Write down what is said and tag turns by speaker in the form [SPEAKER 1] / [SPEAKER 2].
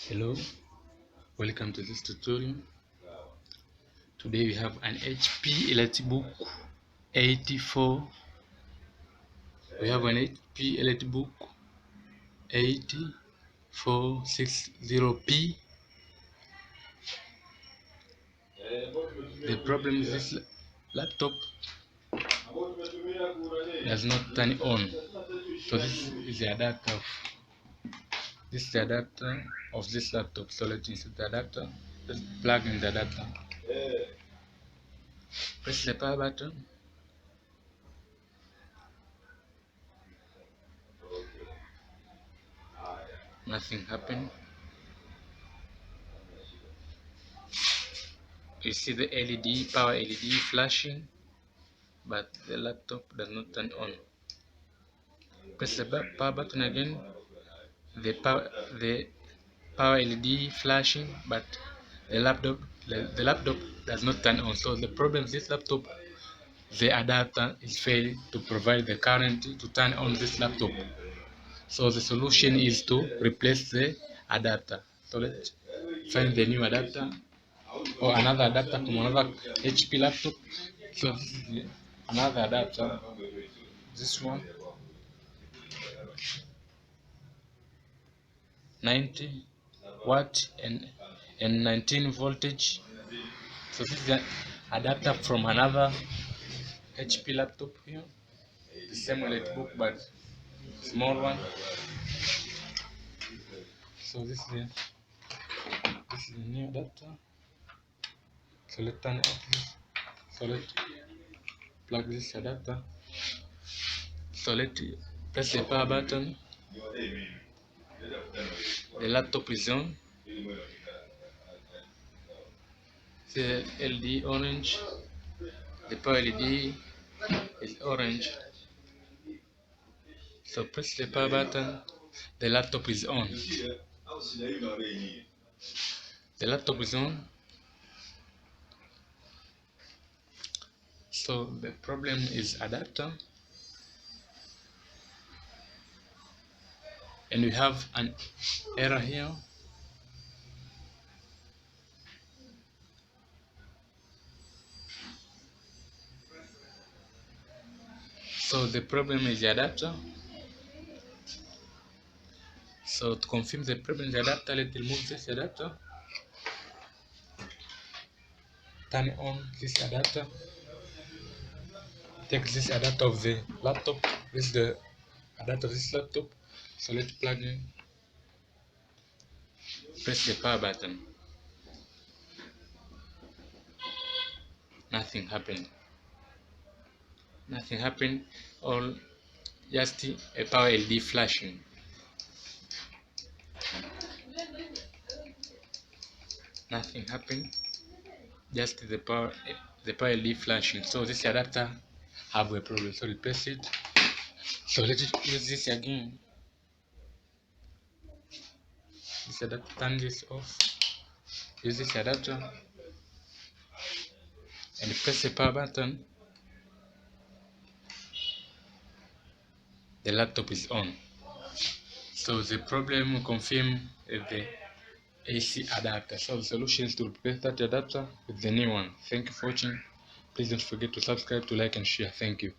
[SPEAKER 1] Hello, welcome to this tutorial. Today we have an HP EliteBook 84. We have an HP EliteBook 8460P. The problem is this laptop does not turn on. So this is the adapter of this laptop. So let's insert the adapter. Let's plug in the adapter. Press the power button. Nothing happened. You see the LED, power LED flashing, but the laptop does not turn on. Press the power button again. The power LED flashing, but the laptop does not turn on. So the problem is this laptop, the adapter is failed to provide the current to turn on this laptop. So the solution is to replace the adapter. So let's find the new adapter or another adapter from another HP laptop. So this is another adapter. This one 90 watt and 19 voltage. So this is an adapter from another HP laptop here, the same EliteBook but small one. So this is the new adapter. So let's turn off this. So let's plug this adapter. So let's press the power button. The laptop is on. The LED orange. The power LED is orange. So press the power button. The laptop is on. The laptop is on. So the problem is adapter, and we have an error here. So the problem is the adapter. So to confirm the problem is the adapter, let's remove this adapter. Turn on this adapter. Take this adapter of the laptop. This is the adapter of this laptop. So let's plug in. Press the power button. Nothing happened. Nothing happened. All just a power LED flashing. Nothing happened. Just the power LED flashing. So this adapter have a problem. So replace it. So let's use this again. This adapter, turn this off. Use this adapter and press the power button. The laptop is on. So the problem confirm the AC adapter. So the solution is to replace that adapter with the new one. Thank you for watching. Please don't forget to subscribe, to like and share. Thank you.